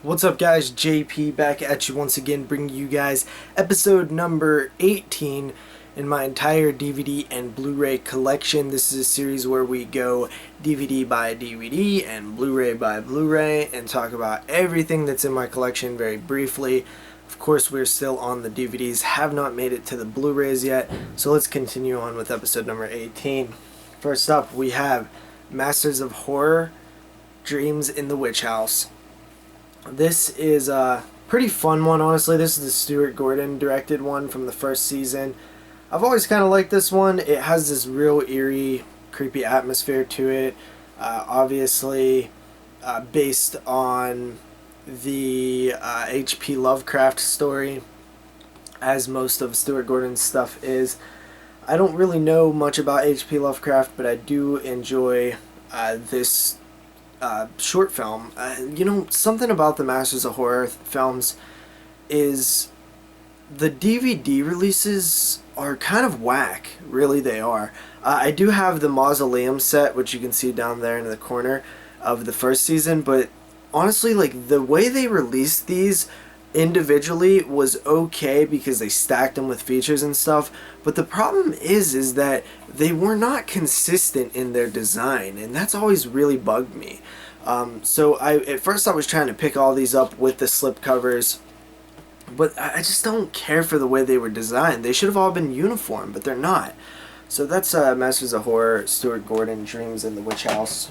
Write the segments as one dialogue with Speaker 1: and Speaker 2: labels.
Speaker 1: What's up, guys? JP back at you once again, bringing you guys episode number 18 in my entire DVD and Blu-ray collection. This is a series where we go DVD by DVD and Blu-ray by Blu-ray and talk about everything that's in my collection very briefly. Of course, we're still on the DVDs, have not made it to the Blu-rays yet, so let's continue on with episode number 18. First up, we have Masters of Horror, Dreams in the Witch House. This is a pretty fun one, honestly. This is the Stuart Gordon directed one from the first season. I've always kind of liked this one. It has this real eerie, creepy atmosphere to it. Obviously, based on the H.P. Lovecraft story, as most of Stuart Gordon's stuff is. I don't really know much about H.P. Lovecraft, but I do enjoy this short film. Something about the Masters of Horror films is the DVD releases are kind of whack. Really, they are. I do have the Mausoleum set, which you can see down there in the corner of the first season, but honestly, like, the way they released these individually was okay because they stacked them with features and stuff, but the problem is that they were not consistent in their design, and that's always really bugged me. So at first I was trying to pick all these up with the slip covers, but I just don't care for the way they were designed. They should have all been uniform, but they're not. So that's Masters of Horror, Stuart Gordon, Dreams in the Witch House.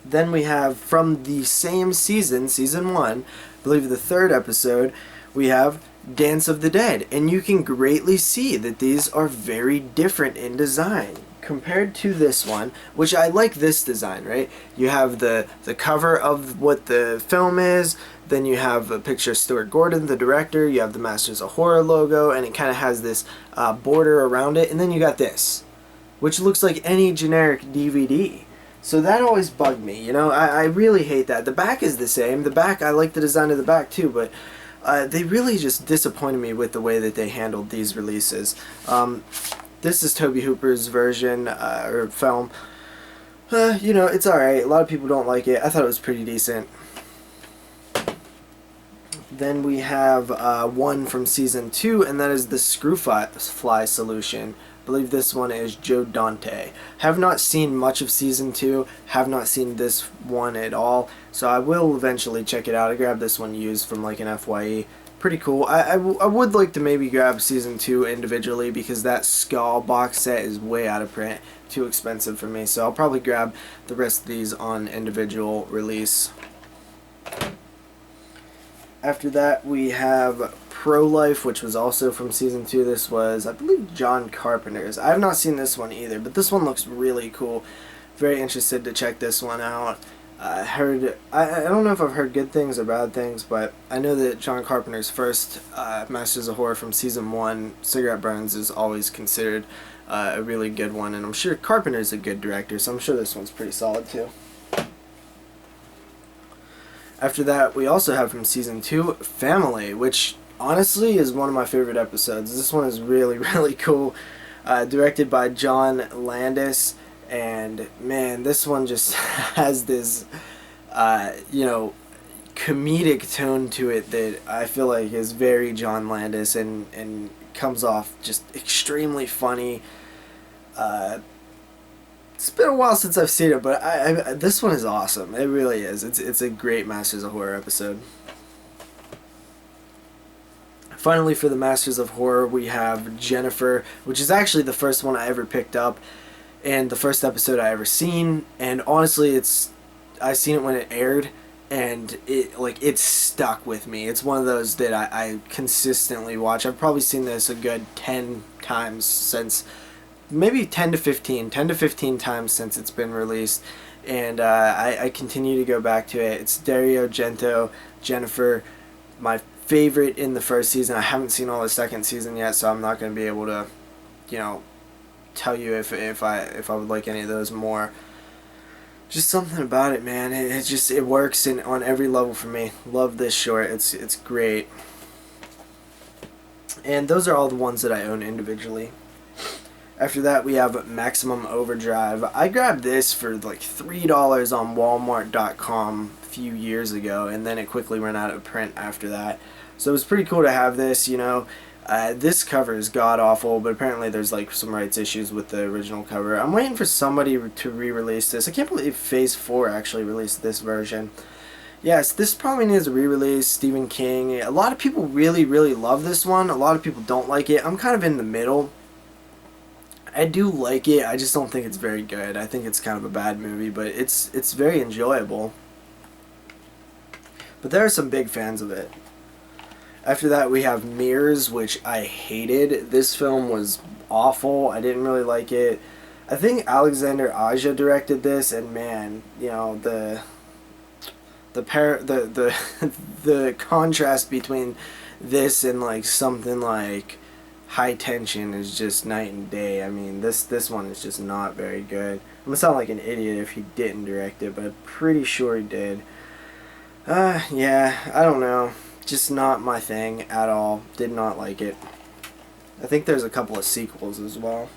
Speaker 1: Then we have, from the same season, season 1, I believe the third episode, we have Dance of the Dead. And you can greatly see that these are very different in design compared to this one, which I like this design, right? You have the cover of what the film is, then you have a picture of Stuart Gordon, the director, you have the Masters of Horror logo, and it kind of has this border around it, and then you got this, which looks like any generic DVD. So that always bugged me, I really hate that. The back is the same. The back, I like the design of the back too, but they really just disappointed me with the way that they handled these releases. This is Tobe Hooper's version, or film. It's alright. A lot of people don't like it. I thought it was pretty decent. Then we have one from season 2, and that is the Screwfly Solution. I believe this one is Joe Dante. Have not seen much of season 2, have not seen this one at all, so I will eventually check it out. I grabbed this one used from like an FYE. Pretty cool. I would like to maybe grab season 2 individually because that Skull box set is way out of print. Too expensive for me, so I'll probably grab the rest of these on individual release. After that, we have Pro-Life, which was also from season 2. This was, I believe, John Carpenter's. I have not seen this one either, but this one looks really cool. Very interested to check this one out. I don't know if I've heard good things or bad things, but I know that John Carpenter's first Masters of Horror from season 1, Cigarette Burns, is always considered a really good one, and I'm sure Carpenter's a good director, so I'm sure this one's pretty solid too. After that, we also have from season 2, Family, which honestly is one of my favorite episodes. This one is really, really cool. Directed by John Landis, and man, this one just has this, comedic tone to it that I feel like is very John Landis and comes off just extremely funny. It's been a while since I've seen it, but this one is awesome. It really is. It's a great Masters of Horror episode. Finally, for the Masters of Horror, we have Jennifer, which is actually the first one I ever picked up and the first episode I ever seen. And honestly, I seen it when it aired, and it stuck with me. It's one of those that I consistently watch. I've probably seen this a good 10 times since. Maybe 10 to 15 times since it's been released, and I continue to go back to it. It's Dario Argento, Jennifer, my favorite in the first season. I haven't seen all the second season yet, so I'm not going to be able to, tell you if I would like any of those more. Just something about it, man. It works on every level for me. Love this short. It's great. And those are all the ones that I own individually. After that, we have Maximum Overdrive. I grabbed this for like $3 on Walmart.com few years ago, and then it quickly ran out of print after that. So it was pretty cool to have this, you know. This cover is god-awful, but apparently there's like some rights issues with the original cover. I'm waiting for somebody to re-release this. I can't believe Phase 4 actually released this version. Yes, this probably needs a re-release. Stephen King. A lot of people really, really love this one. A lot of people don't like it. I'm kind of in the middle. I do like it. I just don't think it's very good. I think it's kind of a bad movie, but it's very enjoyable. But there are some big fans of it. After that, we have Mirrors, which I hated. This film was awful. I didn't really like it. I think Alexander Aja directed this, and man, you know, the the contrast between this and like something like High Tension is just night and day. I mean, this one is just not very good. I'm gonna sound like an idiot if he didn't direct it, but I'm pretty sure he did. Yeah, I don't know. Just not my thing at all. Did not like it. I think there's a couple of sequels as well.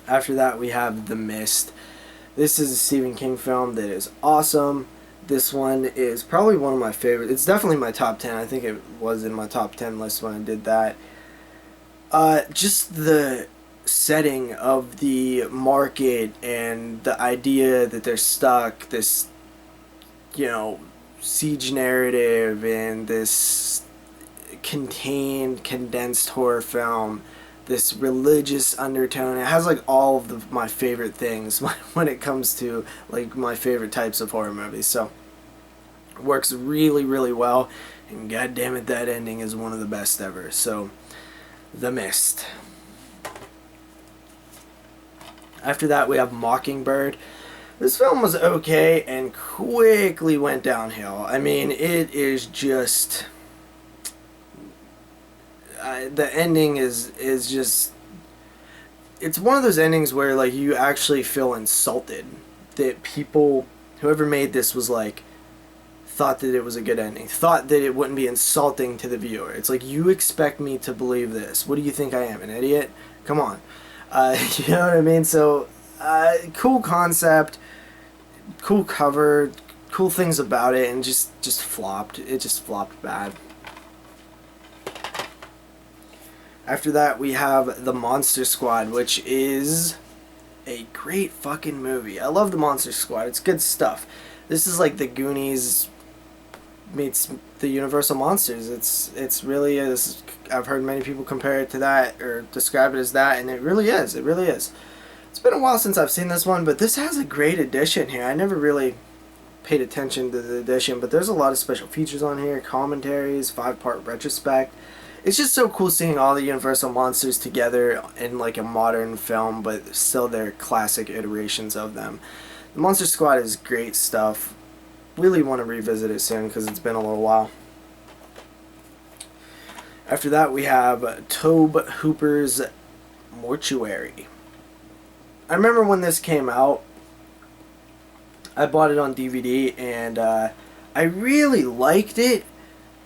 Speaker 1: After that, we have The Mist. This is a Stephen King film that is awesome. This one is probably one of my favorites. It's definitely my top 10. I think it was in my top 10 list when I did that. Just the setting of the market and the idea that they're stuck, this, you know, siege narrative and this contained, condensed horror film, this religious undertone. It has like all of my favorite things when it comes to like my favorite types of horror movies. So it works really, really well, and god damn it, that ending is one of the best ever. So The Mist. After that, we have Mockingbird. This film was okay and quickly went downhill. I mean, it is just... the ending is just... It's one of those endings where like you actually feel insulted that people, whoever made this was like, thought that it was a good ending, thought that it wouldn't be insulting to the viewer. It's like, you expect me to believe this. What do you think I am, an idiot? Come on. You know what I mean? So, cool concept, cool cover, cool things about it, and just flopped. It just flopped bad. After that, we have The Monster Squad, which is a great fucking movie. I love The Monster Squad. It's good stuff. This is like the Goonies meets the Universal Monsters. It's really is. I've heard many people compare it to that or describe it as that, and it really is. It really is. It's been a while since I've seen this one, but this has a great addition here. I never really paid attention to the addition, but there's a lot of special features on here, commentaries, 5-part retrospect. It's just so cool seeing all the Universal Monsters together in like a modern film, but still their classic iterations of them. The Monster Squad is great stuff. Really want to revisit it soon because it's been a little while. After that, we have Tobe Hooper's Mortuary. I remember when this came out, I bought it on DVD, and I really liked it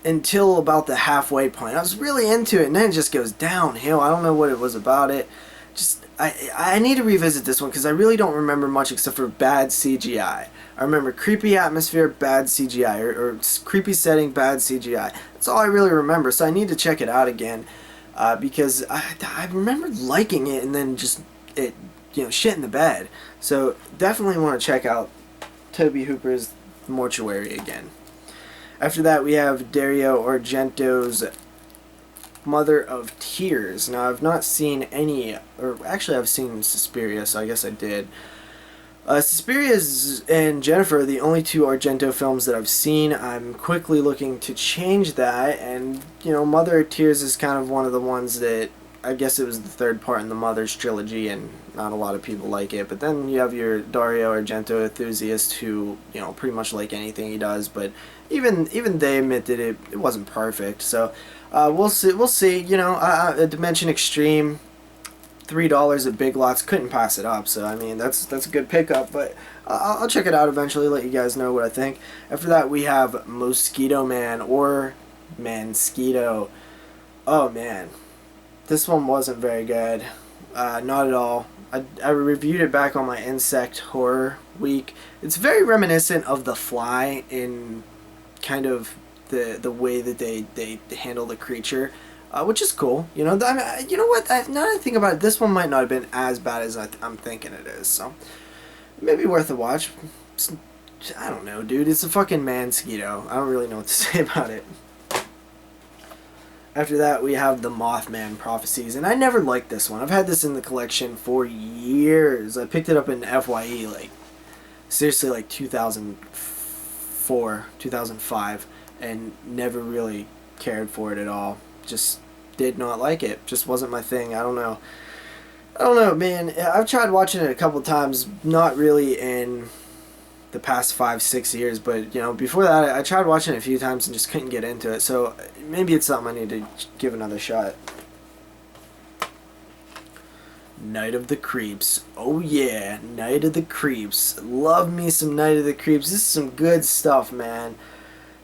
Speaker 1: until about the halfway point. I was really into it, and then it just goes downhill. I don't know what it was about it. Just I need to revisit this one because I really don't remember much except for bad CGI. I remember creepy atmosphere, bad CGI, or creepy setting, bad CGI. That's all I really remember, so I need to check it out again because I remember liking it and then just it, you know, shit in the bed. So definitely want to check out Tobe Hooper's Mortuary again. After that, we have Dario Argento's Mother of Tears. Now, I've not seen any, or actually I've seen Suspiria, so I guess I did. Suspiria and Jennifer are the only two Argento films that I've seen. I'm quickly looking to change that, and, you know, Mother of Tears is kind of one of the ones that, I guess it was the third part in the Mother's trilogy, and not a lot of people like it. But then you have your Dario Argento enthusiasts who, you know, pretty much like anything he does, but even they admit that it wasn't perfect. So we'll see. You know, Dimension Extreme, $3 at Big Lots, couldn't pass it up. So I mean, that's a good pickup. But I'll check it out eventually. Let you guys know what I think. After that, we have Mosquito Man or Mosquito. Oh man, this one wasn't very good. Not at all. I reviewed it back on my insect horror week. It's very reminiscent of The Fly in kind of the way that they handle the creature, which is cool. You know, you know what? Now that I think about it, this one might not have been as bad as I'm thinking it is. So maybe worth a watch. I don't know, dude. It's a fucking mosquito. I don't really know what to say about it. After that, we have the Mothman Prophecies, and I never liked this one. I've had this in the collection for years. I picked it up in FYE, like, seriously, like 2004, 2005, and never really cared for it at all. Just did not like it. Just wasn't my thing. I don't know. I don't know, man. I've tried watching it a couple times, not really in the past 5-6 years, but you know, before that I tried watching it a few times and just couldn't get into it, so maybe it's something I need to give another shot. Night of the Creeps. Oh yeah, Night of the Creeps. Love me some Night of the Creeps. This is some good stuff, man.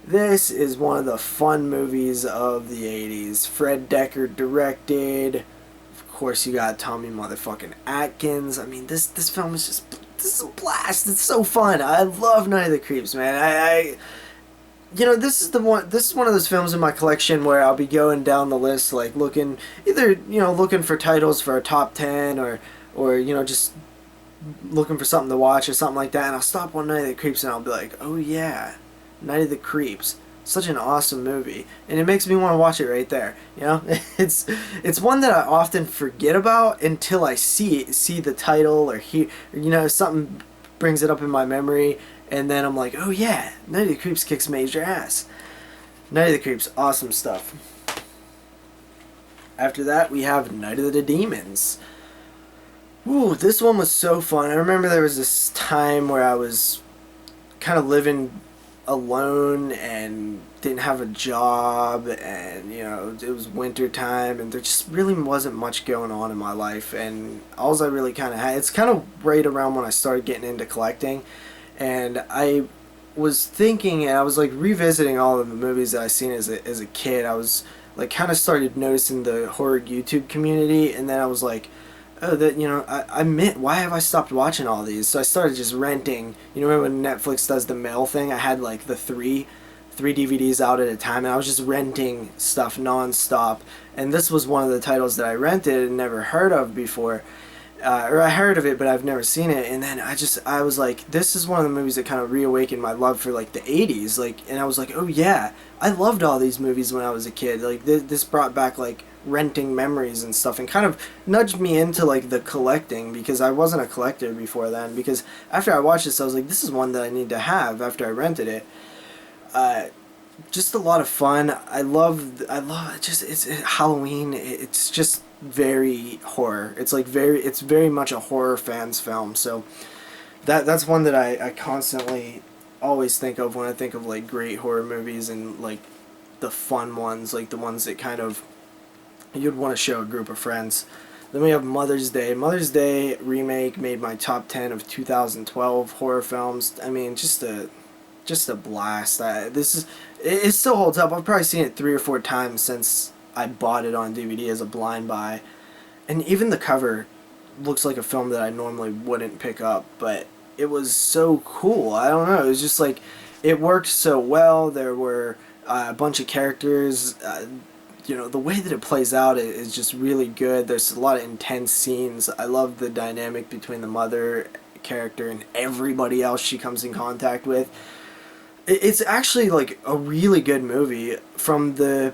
Speaker 1: This is one of the fun movies of the 80s. Fred Decker directed. Of course, you got Tommy motherfucking Atkins. I mean, this film is just, this is a blast. It's so fun. I love Night of the Creeps, man. You know, this is one of those films in my collection where I'll be going down the list, like looking, either, you know, looking for titles for a top 10 or you know, just looking for something to watch or something like that, and I'll stop on Night of the Creeps and I'll be like, oh yeah, Night of the Creeps. Such an awesome movie, and it makes me want to watch it right there. You know, it's one that I often forget about until I see the title or hear, you know, something brings it up in my memory, and then I'm like, oh yeah, Night of the Creeps kicks major ass. Night of the Creeps, awesome stuff. After that, we have Night of the Demons. Ooh, this one was so fun. I remember there was this time where I was kind of living alone and didn't have a job, and you know, it was winter time and there just really wasn't much going on in my life, and all I really kind of had, it's kind of right around when I started getting into collecting, and I was thinking, and I was like revisiting all of the movies that I seen as a kid. I was like kind of started noticing the horror YouTube community, and then I was like, oh, that, you know, I meant, why have I stopped watching all these? So I started just renting. You know, when Netflix does the mail thing, I had like the three DVDs out at a time, and I was just renting stuff non-stop. And this was one of the titles that I rented and never heard of before. Or I heard of it, but I've never seen it. And then I was like, this is one of the movies that kind of reawakened my love for like the 80s. Like, and I was like, oh yeah, I loved all these movies when I was a kid. Like, this brought back like renting memories and stuff, and kind of nudged me into like the collecting, because I wasn't a collector before then. Because after I watched this, I was like, this is one that I need to have after I rented it. Just a lot of fun. I love just, it's Halloween. It's just very horror. It's very much a horror fan's film. So that's one that I constantly always think of when I think of like great horror movies, and like the fun ones, like the ones that kind of you'd want to show a group of friends. Then we have Mother's Day. Mother's Day Remake made my top 10 of 2012 horror films. I mean, just a blast. It still holds up. I've probably seen it 3 or 4 times since I bought it on DVD as a blind buy. And even the cover looks like a film that I normally wouldn't pick up, but it was so cool. I don't know. It was just like, it worked so well. There were a bunch of characters. You know, the way that it plays out is just really good. There's a lot of intense scenes. I love the dynamic between the mother character and everybody else she comes in contact with. It's actually like a really good movie. From the,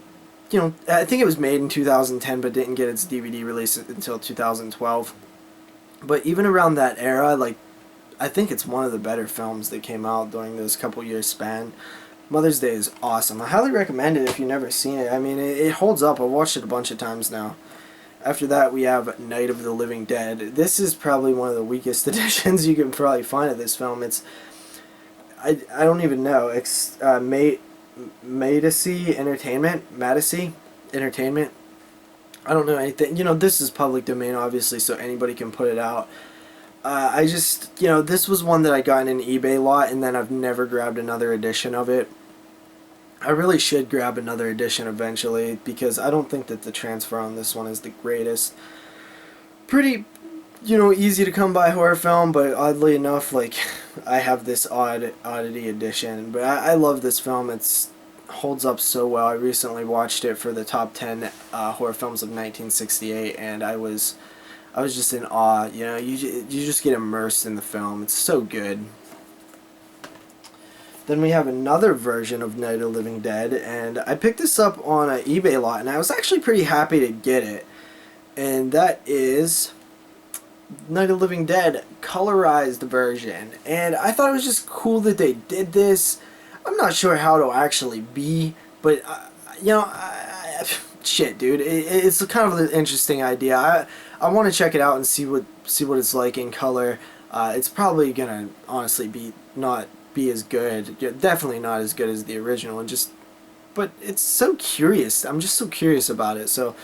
Speaker 1: you know, I think it was made in 2010 but didn't get its DVD release until 2012. But even around that era, like, I think it's one of the better films that came out during this couple years span. Mother's Day is awesome. I highly recommend it if you've never seen it. I mean, it holds up. I've watched it a bunch of times now. After that, we have Night of the Living Dead. This is probably one of the weakest editions you can probably find of this film. It's, I don't even know. It's Madisy Entertainment. I don't know anything. You know, this is public domain, obviously, so anybody can put it out. I just, you know, this was one that I got in an eBay lot, and then I've never grabbed another edition of it. I really should grab another edition eventually, because I don't think that the transfer on this one is the greatest. Pretty, you know, easy to come by horror film, but oddly enough, like, I have this oddity edition, but I love this film. It's holds up so well. I recently watched it for the top 10 horror films of 1968, and I was just in awe. You know, you just get immersed in the film. It's so good. Then we have another version of Night of the Living Dead, and I picked this up on an eBay lot, and I was actually pretty happy to get it. And that is Night of the Living Dead colorized version. And I thought it was just cool that they did this. I'm not sure how it'll actually be, but you know, shit, dude, it's kind of an interesting idea. I want to check it out and see what it's like in color. It's probably gonna honestly not be as good. Yeah, definitely not as good as the original, and but it's so curious. I'm just so curious about it. So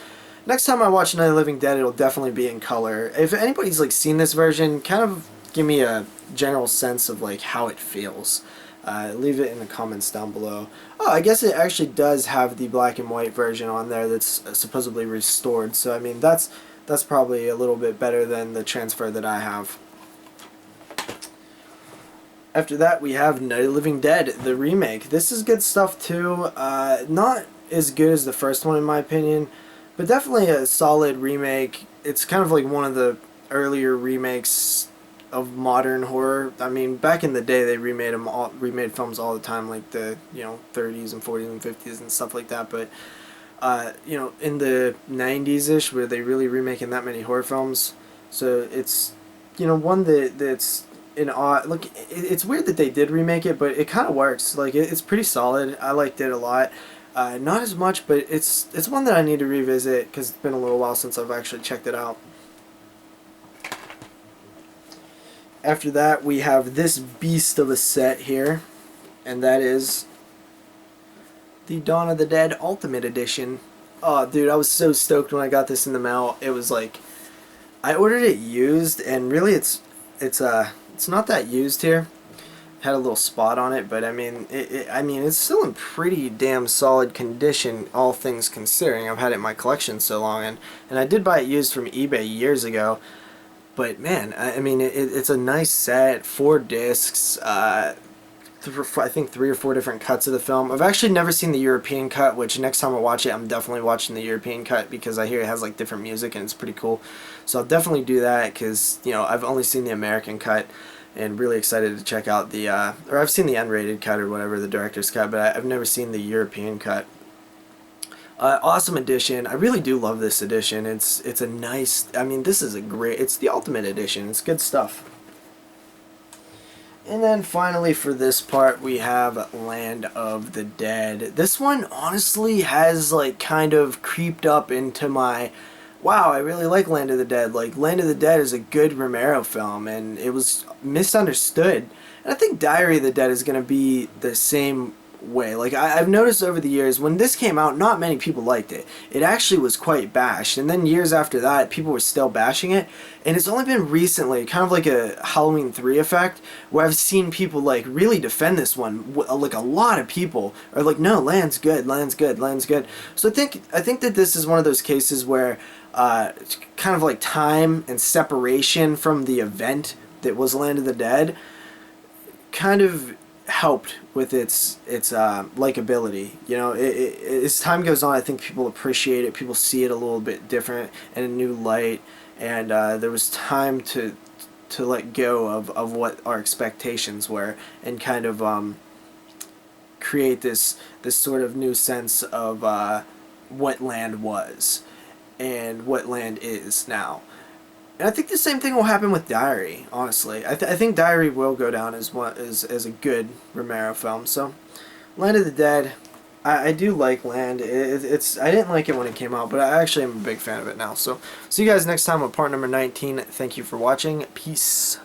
Speaker 1: next time I watch Night of the Living Dead, it'll definitely be in color. If anybody's like seen this version, kind of give me a general sense of like how it feels. Leave it in the comments down below. Oh, I guess it actually does have the black and white version on there that's supposedly restored. So I mean that's probably a little bit better than the transfer that I have. After that, we have Night of the Living Dead, the remake. This is good stuff too. Not as good as the first one in my opinion, but definitely a solid remake. It's kind of like one of the earlier remakes of modern horror. I mean, back in the day, they remade films all the time, like the 30s and 40s and 50s and stuff like that. But in the 90s ish, where they really remaking that many horror films, so it's one that's in awe. Look, it's weird that they did remake it, but it kind of works. Like it's pretty solid. I liked it a lot. Not as much, but it's one that I need to revisit because it's been a little while since I've actually checked it out. After that, we have this beast of a set here, and that is the Dawn of the Dead Ultimate Edition. Oh, dude, I was so stoked when I got this in the mail. It was like, I ordered it used, and really it's not that used here. It had a little spot on it, but I mean, it's still in pretty damn solid condition, all things considering. I've had it in my collection so long, and I did buy it used from eBay years ago. But man, I mean, it's a nice set, 4 discs, I think 3 or 4 different cuts of the film. I've actually never seen the European cut, which next time I watch it, I'm definitely watching the European cut because I hear it has like different music and it's pretty cool. So I'll definitely do that because, I've only seen the American cut and really excited to check out or I've seen the unrated cut or whatever, the director's cut, but I've never seen the European cut. Awesome edition. I really do love this edition. It's a nice, I mean, this is it's the ultimate edition. It's good stuff. And then finally for this part we have Land of the Dead. This one honestly has like kind of creeped up into my, wow, I really like Land of the Dead. Like Land of the Dead is a good Romero film and it was misunderstood. And I think Diary of the Dead is going to be the same way. Like I've noticed over the years when this came out, not many people liked it. It actually was quite bashed, and then years after that people were still bashing it, and it's only been recently, kind of like a Halloween 3 effect, where I've seen people like really defend this one. Like a lot of people are like, no, Land's good, Land's good, Land's good. So I think that this is one of those cases where kind of like time and separation from the event that was Land of the Dead kind of helped with its likability. As time goes on, I think people appreciate it, people see it a little bit different in a new light, and there was time to let go of what our expectations were and kind of create this sort of new sense of what Land was and what Land is now. And I think the same thing will happen with Diary, honestly. I think Diary will go down as a good Romero film. So, Land of the Dead, I do like Land. I didn't like it when it came out, but I actually am a big fan of it now. So, see you guys next time with part number 19. Thank you for watching. Peace.